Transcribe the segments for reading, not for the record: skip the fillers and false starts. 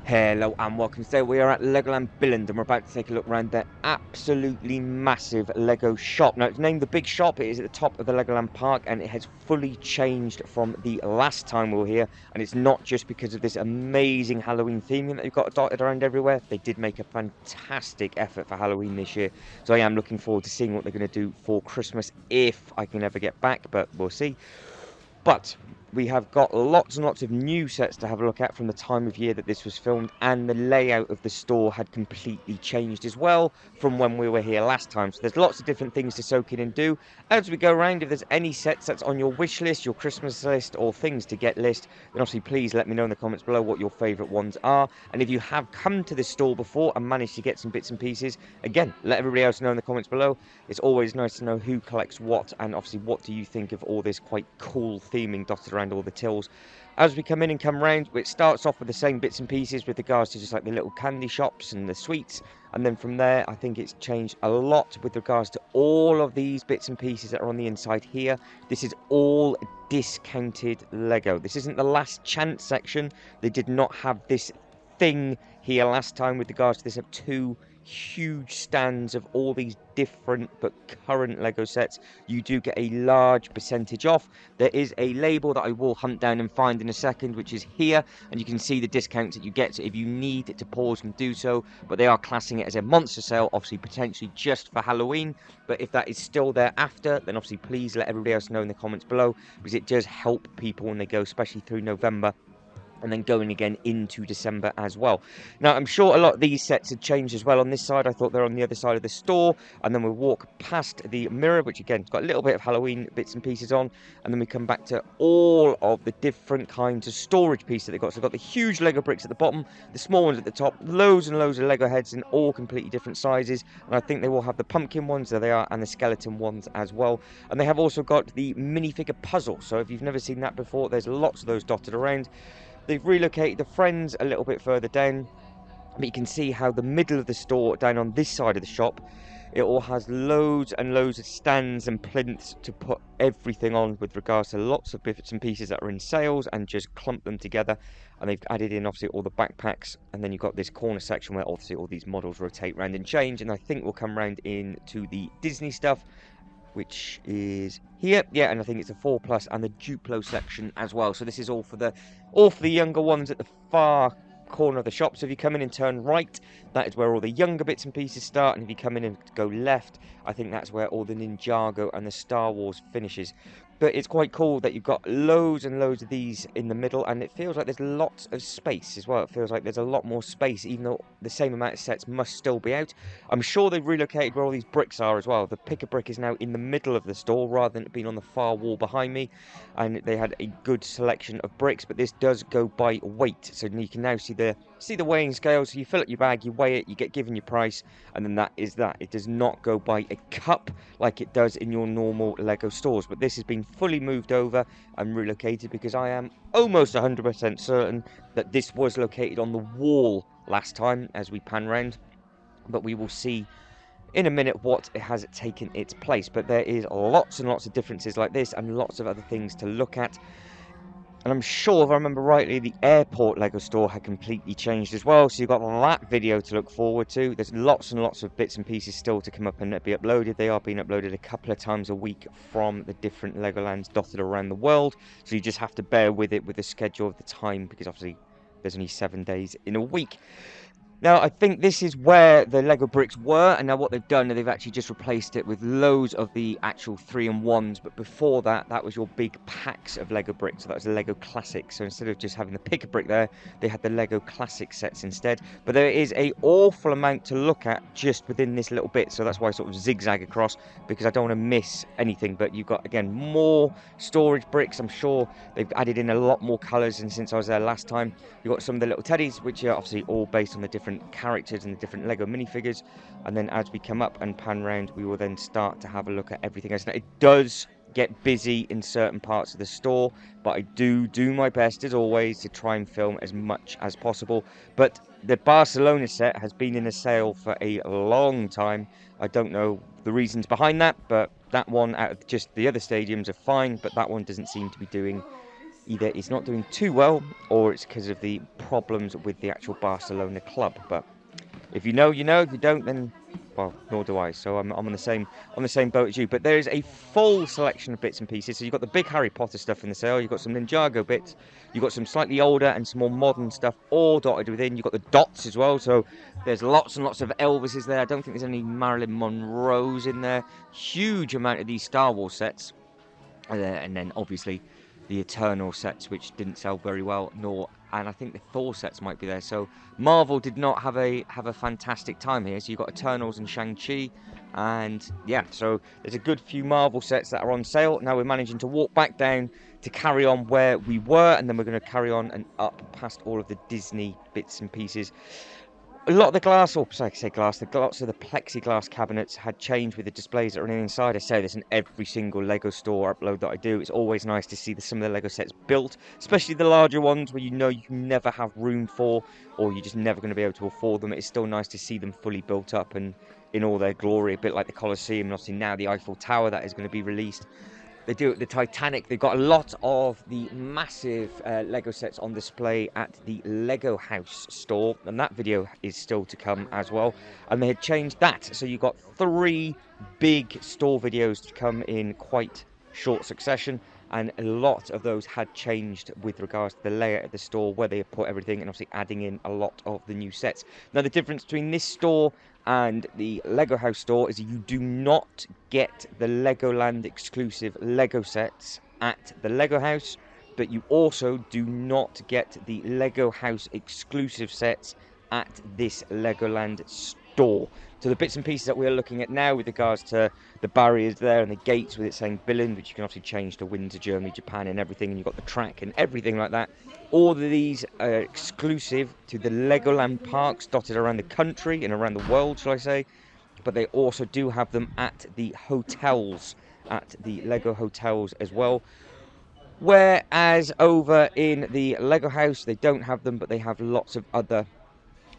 Hello and welcome. Today we are at Legoland Billund and we're about to take a look around their absolutely massive Lego shop. Now it's named the Big Shop. It is at the top of the Legoland Park and it has fully changed from the last time we were here. And it's not just because of this amazing Halloween theming that they've got dotted around everywhere. They did make a fantastic effort for Halloween this year. So I am looking forward to seeing what they're going to do for Christmas if I can ever get back, but we'll see. But we have got lots and lots of new sets to have a look at from the time of year that this was filmed, and the layout of the store had completely changed as well from when we were here last time. So there's lots of different things to soak in and do. As we go around, if there's any sets that's on your wish list, your Christmas list, or things to get list, then obviously please let me know in the comments below what your favourite ones are. And if you have come to this store before and managed to get some bits and pieces, again, let everybody else know in the comments below. It's always nice to know who collects what, and obviously what do you think of all this quite cool theming dotted around all the tills. As we come in and come round, it starts off with the same bits and pieces with regards to just like the little candy shops and the sweets, and then from there I think it's changed a lot with regards to all of these bits and pieces that are on the inside here. This is all discounted Lego. This isn't the last chance section. They did not have this thing here last time with regards to this. Have two huge stands of all these different but current Lego sets. You do get a large percentage off. There is a label that I will hunt down and find in a second, which is here, and you can see the discounts that you get. So if you need to pause and do so, but they are classing it as a monster sale, obviously potentially just for Halloween. But if that is still there after, then obviously please let everybody else know in the comments below, because it does help people when they go, especially through November and then going again into December as well. Now, I'm sure a lot of these sets had changed as well on this side. I thought they're on the other side of the store, and then we'll walk past the mirror, which again, has got a little bit of Halloween bits and pieces on, and then we come back to all of the different kinds of storage pieces that they've got. So they've got the huge Lego bricks at the bottom, the small ones at the top, loads and loads of Lego heads in all completely different sizes, and I think they will have the pumpkin ones, there they are, and the skeleton ones as well. And they have also got the minifigure puzzle, so if you've never seen that before, there's lots of those dotted around. They've relocated the Friends a little bit further down, but you can see how the middle of the store, down on this side of the shop, it all has loads and loads of stands and plinths to put everything on with regards to lots of bits and pieces that are in sales, and just clump them together. And they've added in obviously all the backpacks, and then you've got this corner section where obviously all these models rotate round and change, and I think we'll come round into the Disney stuff, which is here, yeah, and I think it's a 4+ and the Duplo section as well. So this is all for the younger ones at the far corner of the shop. So if you come in and turn right, that is where all the younger bits and pieces start, and if you come in and go left, I think that's where all the Ninjago and the Star Wars finishes. But it's quite cool that you've got loads and loads of these in the middle, and it feels like there's lots of space as well. It feels like there's a lot more space, even though the same amount of sets must still be out. I'm sure they've relocated where all these bricks are as well. The pick-a-brick is now in the middle of the store rather than it being on the far wall behind me, and they had a good selection of bricks, but this does go by weight, so you can now see the weighing scale. So you fill up your bag, you weigh it, you get given your price, and then that is that. It does not go by a cup like it does in your normal Lego stores, but this has been fully moved over and relocated, because I am almost 100% certain that this was located on the wall last time as we pan round, but we will see in a minute what it has taken its place. But there is lots and lots of differences like this, and lots of other things to look at. And I'm sure, if I remember rightly, the airport Lego store had completely changed as well. So you've got that video to look forward to. There's lots and lots of bits and pieces still to come up and be uploaded. They are being uploaded a couple of times a week from the different Legolands dotted around the world. So you just have to bear with it with the schedule of the time, because obviously there's only 7 days in a week. Now, I think this is where the Lego bricks were, and now what they've done is they've actually just replaced it with loads of the actual 3-in-1s, but before that, that was your big packs of Lego bricks, so that was the Lego Classic. So instead of just having the pick-a-brick there, they had the Lego Classic sets instead. But there is an awful amount to look at just within this little bit, so that's why I sort of zigzag across, because I don't want to miss anything. But you've got, again, more storage bricks. I'm sure they've added in a lot more colours, and since I was there last time, you've got some of the little teddies, which are obviously all based on the different characters and the different Lego minifigures. And then as we come up and pan round, we will then start to have a look at everything else. Now, it does get busy in certain parts of the store, but I do my best as always to try and film as much as possible. But the Barcelona set has been in a sale for a long time. I don't know the reasons behind that, but that one, out of just the other stadiums, are fine, but that one doesn't seem to be doing either it's not doing too well, or it's because of the problems with the actual Barcelona club. But if you know, you know. If you don't, then, well, nor do I. So I'm on the same boat as you. But there is a full selection of bits and pieces. So you've got the big Harry Potter stuff in the sale. You've got some Ninjago bits. You've got some slightly older and some more modern stuff all dotted within. You've got the dots as well. So there's lots and lots of Elvises there. I don't think there's any Marilyn Monroes in there. Huge amount of these Star Wars sets. And then obviously the Eternal sets, which didn't sell very well, and I think the Thor sets might be there. So Marvel did not have a fantastic time here. So you've got Eternals and Shang-Chi, and yeah, so there's a good few Marvel sets that are on sale. Now we're managing to walk back down to carry on where we were, and then we're going to carry on and up past all of the Disney bits and pieces. A lot of the glass, or sorry, I say glass, lots of the plexiglass cabinets had changed with the displays that are inside. I say this in every single Lego store upload that I do. It's always nice to see some of the Lego sets built, especially the larger ones where you know you can never have room for, or you're just never going to be able to afford them. It's still nice to see them fully built up and in all their glory, a bit like the Colosseum, and obviously now the Eiffel Tower that is going to be released. They do it, the Titanic. They've got a lot of the massive Lego sets on display at the Lego House store, and that video is still to come as well. And they had changed that, so you've got 3 big store videos to come in quite short succession, and a lot of those had changed with regards to the layout of the store, where they have put everything, and obviously adding in a lot of the new sets. Now the difference between this store and the Lego House store is you do not get the Legoland exclusive Lego sets at the Lego House, but you also do not get the Lego House exclusive sets at this Legoland store. So the bits and pieces that we're looking at now with regards to the barriers there and the gates with it saying Billund, which you can obviously change to Windsor, Germany, Japan and everything, and you've got the track and everything like that. All of these are exclusive to the Legoland parks dotted around the country and around the world, shall I say. But they also do have them at the hotels, at the Lego hotels as well. Whereas over in the Lego House, they don't have them, but they have lots of other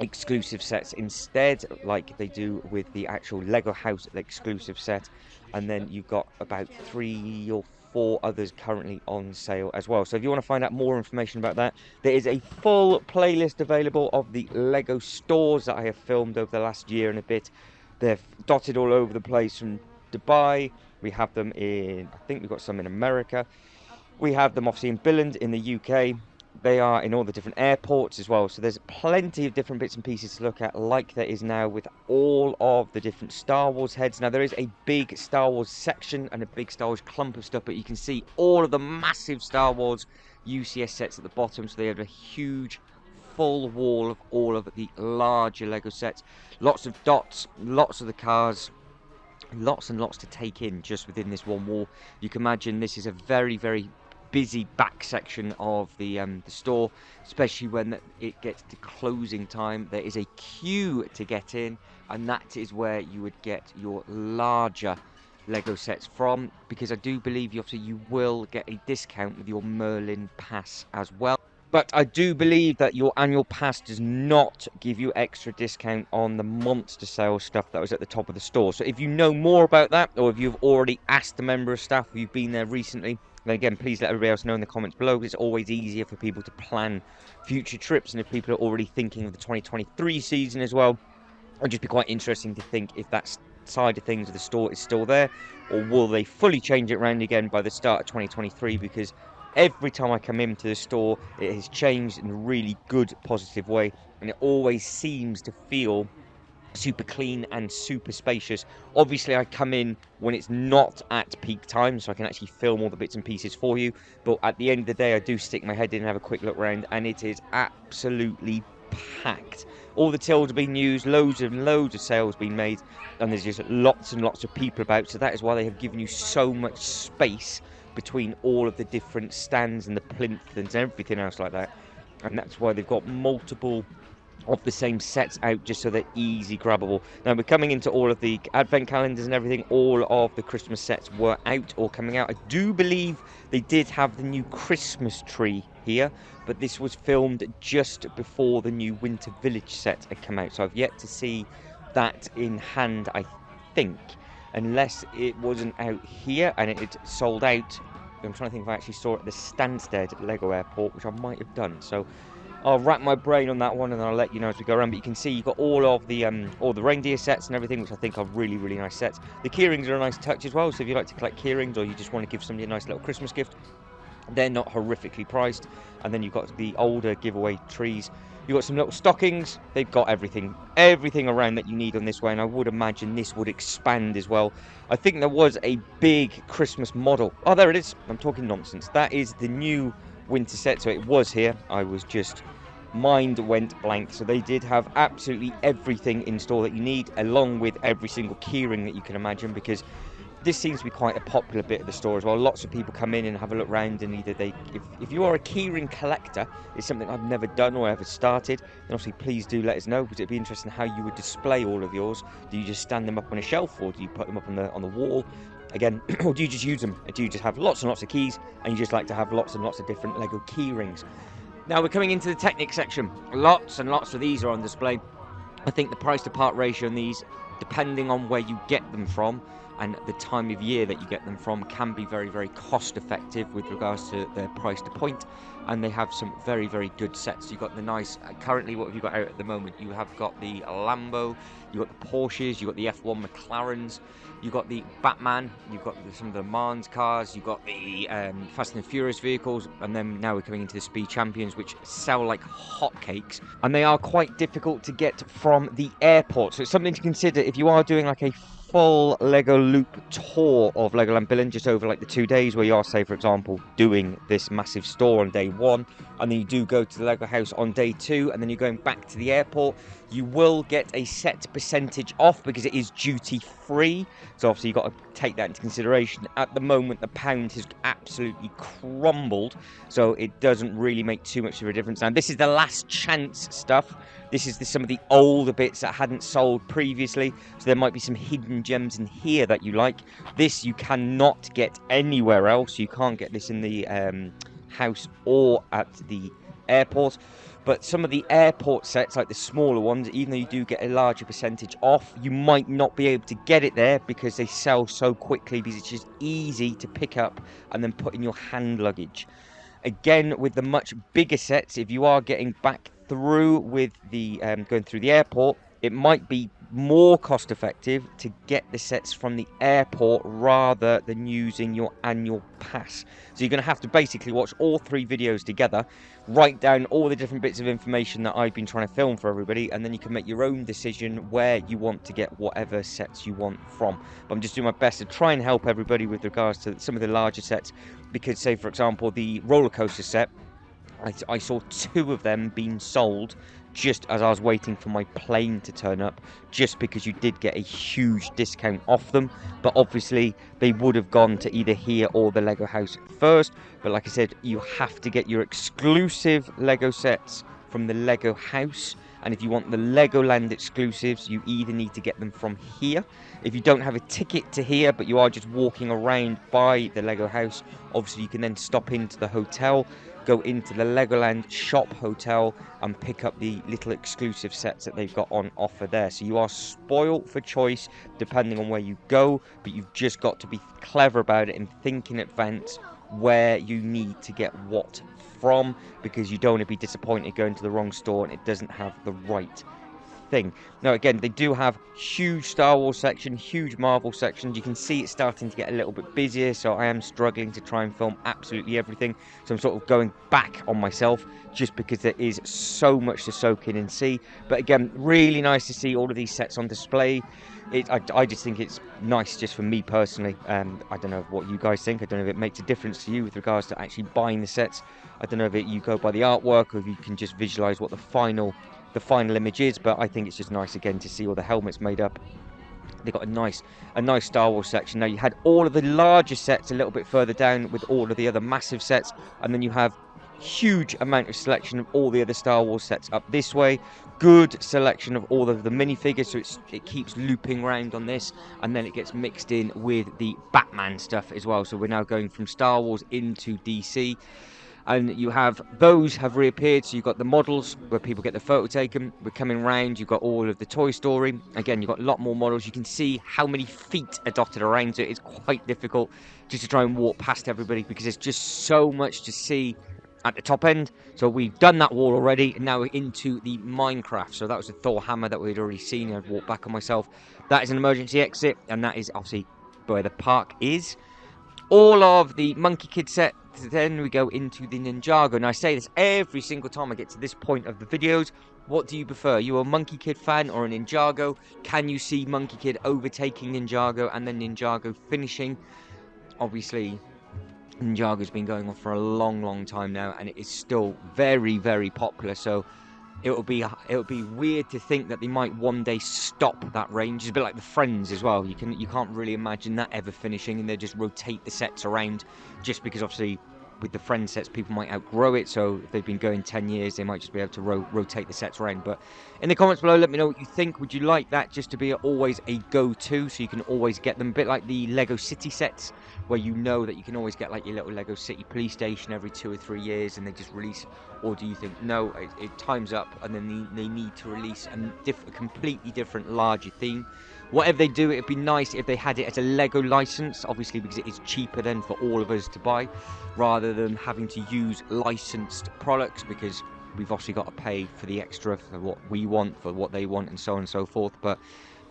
exclusive sets instead, like they do with the actual Lego House exclusive set. And then you've got about 3 or 4 others currently on sale as well. So if you want to find out more information about that, there is a full playlist available of the Lego stores that I have filmed over the last year and a bit. They're dotted all over the place from Dubai. We have them in, I think we've got some in America. We have them obviously in Billund in the UK. They are in all the different airports as well. So there's plenty of different bits and pieces to look at, like there is now with all of the different Star Wars heads. Now there is a big Star Wars section and a big Star Wars clump of stuff, but you can see all of the massive Star Wars UCS sets at the bottom. So they have a huge full wall of all of the larger Lego sets. Lots of dots, lots of the cars. Lots and lots to take in just within this one wall. You can imagine this is a very, very busy back section of the store, especially when it gets to closing time. There is a queue to get in, and that is where you would get your larger Lego sets from, because I do believe you will get a discount with your Merlin pass as well. But I do believe that your annual pass does not give you extra discount on the monster sale stuff that was at the top of the store. So if you know more about that, or if you've already asked a member of staff or you've been there recently, then again, please let everybody else know in the comments below, because it's always easier for people to plan future trips. And if people are already thinking of the 2023 season as well, it'd just be quite interesting to think if that side of things of the store is still there, or will they fully change it around again by the start of 2023, because every time I come into the store, it has changed in a really good, positive way, and it always seems to feel super clean and super spacious. Obviously, I come in when it's not at peak time, so I can actually film all the bits and pieces for you, but at the end of the day, I do stick my head in and have a quick look around, and it is absolutely packed. All the tills have been used, loads and loads of sales been made, and there's just lots and lots of people about, so that is why they have given you so much space between all of the different stands and the plinth and everything else like that. And that's why they've got multiple of the same sets out, just so they're easy grabbable. Now we're coming into all of the advent calendars and everything. All of the Christmas sets were out or coming out. I do believe they did have the new Christmas tree here, but this was filmed just before the new Winter Village set had come out, so I've yet to see that in hand, I think, unless it wasn't out here and it sold out I'm trying to think if I actually saw it at the Stansted Lego Airport, which I might have done. So I'll wrap my brain on that one, and I'll let you know as we go around. But you can see you've got all the reindeer sets and everything, which I think are really, really nice sets. The keyrings are a nice touch as well. So if you like to collect keyrings, or you just want to give somebody a nice little Christmas gift, they're not horrifically priced. And then you've got the older giveaway trees. You've got some little stockings. They've got everything around that you need on this way, and I would imagine this would expand as well. I think there was a big Christmas model. Oh, there it is. I'm talking nonsense. That is the new winter set. So it was here. I was just... mind went blank. So they did have absolutely everything in store that you need, along with every single keyring that you can imagine, because this seems to be quite a popular bit of the store as well. Lots of people come in and have a look around, and either if you are a keyring collector, it's something I've never done or ever started, then obviously please do let us know, because it'd be interesting how you would display all of yours. Do you just stand them up on a shelf, or do you put them up on the wall again, or do you just use them? Do you just have lots and lots of keys, and you just like to have lots and lots of different Lego keyrings? Now we're coming into the Technic section. Lots and lots of these are on display. I think the price to part ratio on these, depending on where you get them from and the time of year that you get them from, can be very, very cost effective with regards to their price to point. And they have some very, very good sets. You've got the nice, currently what have you got out at the moment? You have got the Lambo, you've got the Porsches, you've got the F1 McLarens, you've got the Batman, you've got some of the Mans cars, you've got the Fast and Furious vehicles, and then now we're coming into the Speed Champions, which sell like hotcakes, and they are quite difficult to get from the airport. So it's something to consider if you are doing like a full Lego loop tour of Legoland Billund, just over like the 2 days, where you are, say for example, doing this massive store on day 1, and then you do go to the Lego house on day 2, and then you're going back to the airport. You will get a set percentage off because it is duty free. So obviously you've got to take that into consideration. At the moment, the pound has absolutely crumbled, so it doesn't really make too much of a difference. Now, this is the last chance stuff. This is some of the older bits that hadn't sold previously. So there might be some hidden gems in here that you like. This you cannot get anywhere else. You can't get this in the house or at the airport. But some of the airport sets, like the smaller ones, even though you do get a larger percentage off, you might not be able to get it there because they sell so quickly, because it's just easy to pick up and then put in your hand luggage. Again, with the much bigger sets, if you are getting back through with the going through the airport, it might be more cost effective to get the sets from the airport rather than using your annual pass. So you're going to have to basically watch all 3 videos together, write down all the different bits of information that I've been trying to film for everybody, and then you can make your own decision where you want to get whatever sets you want from. But I'm just doing my best to try and help everybody with regards to some of the larger sets, because say for example the roller coaster set, I saw 2 of them being sold just as I was waiting for my plane to turn up, just because you did get a huge discount off them. But obviously they would have gone to either here or the Lego house first. But like I said, you have to get your exclusive Lego sets from the Lego house, and if you want the Legoland exclusives, you either need to get them from here. If you don't have a ticket to here, but you are just walking around by the Lego house, obviously you can then stop into the hotel, go into the Legoland shop hotel, and pick up the little exclusive sets that they've got on offer there. So you are spoiled for choice depending on where you go, but you've just got to be clever about it and think in advance where you need to get what from, because you don't want to be disappointed going to the wrong store and it doesn't have the right thing. Now again, they do have huge Star Wars section, huge Marvel sections. You can see it's starting to get a little bit busier, so I am struggling to try and film absolutely everything. So I'm sort of going back on myself just because there is so much to soak in and see. But again, really nice to see all of these sets on display. I just think it's nice just for me personally. I don't know what you guys think. I don't know if it makes a difference to you with regards to actually buying the sets. I don't know if you go by the artwork or if you can just visualize what the final image is, but I think it's just nice again to see all the helmets made up. They've got a nice Star Wars section. Now you had all of the larger sets a little bit further down with all of the other massive sets, and then you have huge amount of selection of all the other Star Wars sets up this way. Good selection of all of the minifigures, so it keeps looping around on this, and then it gets mixed in with the Batman stuff as well. So we're now going from Star Wars into DC. And you have those have reappeared, so you've got the models where people get the photo taken. We're coming round, you've got all of the Toy Story. Again, you've got a lot more models. You can see how many feet are dotted around, so it's quite difficult just to try and walk past everybody because there's just so much to see at the top end. So we've done that wall already, and now we're into the Minecraft. So that was the Thor hammer that we'd already seen. I'd walked back on myself. That is an emergency exit, and that is obviously where the park is. All of the Monkey Kid set, then we go into the Ninjago. And I say this every single time I get to this point of the videos. What do you prefer? Are you a Monkey Kid fan or a Ninjago? Can you see Monkey Kid overtaking Ninjago and then Ninjago finishing? Obviously, Ninjago's been going on for a long time now, and it is still very, very popular. So it would be weird to think that they might one day stop that range. It's a bit like the Friends as well. You can't really imagine that ever finishing, and they just rotate the sets around, just because obviously with the Friends sets people might outgrow it. So if they've been going 10 years, they might just be able to rotate the sets around. But in the comments below, let me know what you think. Would you like that just to be always a go-to, so you can always get them, a bit like the Lego City sets, where you know that you can always get like your little Lego City police station every 2 or 3 years and they just release? Or do you think no, it time's up and then they need to release a completely different larger theme? Whatever they do, it'd be nice if they had it as a Lego license, obviously, because it is cheaper then for all of us to buy, rather than having to use licensed products, because we've obviously got to pay for the extra for what we want, for what they want, and so on and so forth. But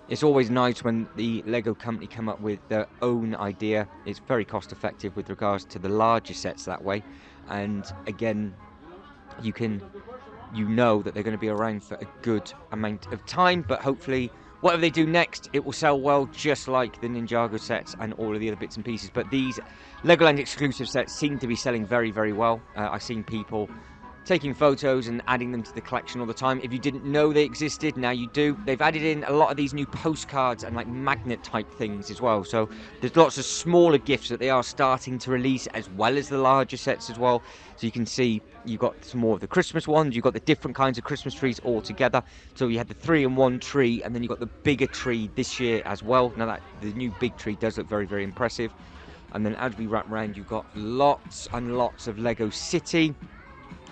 it's always nice when the Lego company come up with their own idea. It's very cost effective with regards to the larger sets that way. And again, you know that they're going to be around for a good amount of time, but hopefully whatever they do next, it will sell well, just like the Ninjago sets and all of the other bits and pieces. But these Legoland exclusive sets seem to be selling very, very well. I've seen people taking photos and adding them to the collection all the time. If you didn't know they existed, now you do. They've added in a lot of these new postcards and like magnet type things as well. So there's lots of smaller gifts that they are starting to release, as well as the larger sets as well. So you can see you've got some more of the Christmas ones. You've got the different kinds of Christmas trees all together. So you had the 3-in-1 tree, and then you've got the bigger tree this year as well. Now that the new big tree does look very, very impressive. And then as we wrap around, you've got lots and lots of Lego City.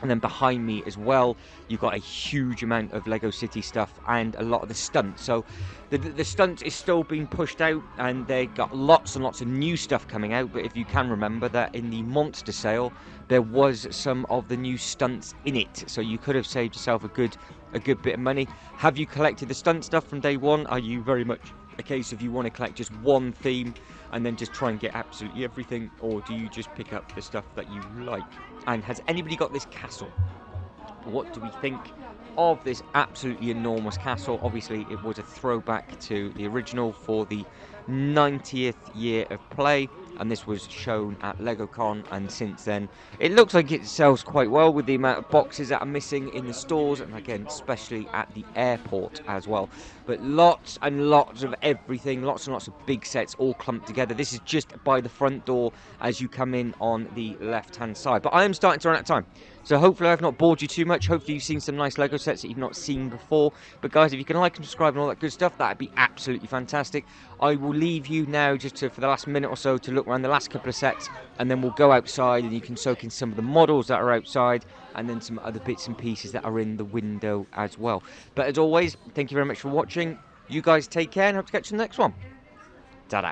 And then behind me as well, you've got a huge amount of Lego City stuff and a lot of the stunt. So the stunt is still being pushed out, and they got lots and lots of new stuff coming out. But if you can remember that in the monster sale, there was some of the new stunts in it. So you could have saved yourself a good bit of money. Have you collected the stunt stuff from day one? Are you very much a case of you want to collect just one theme and then just try and get absolutely everything, or do you just pick up the stuff that you like? And has anybody got this castle? What do we think of this absolutely enormous castle? Obviously it was a throwback to the original for the 90th year of play, and this was shown at LegoCon, and since then it looks like it sells quite well with the amount of boxes that are missing in the stores, and again especially at the airport as well. But lots and lots of everything, lots and lots of big sets all clumped together. This is just by the front door as you come in on the left hand side. But I am starting to run out of time, so hopefully I've not bored you too much. Hopefully you've seen some nice Lego sets that you've not seen before. But guys, if you can like and subscribe and all that good stuff, that'd be absolutely fantastic. I will leave you now just for the last minute or so to look around the last couple of sets, and then we'll go outside and you can soak in some of the models that are outside, and then some other bits and pieces that are in the window as well. But as always, thank you very much for watching. You guys take care, and hope to catch you in the next one. Ta-da.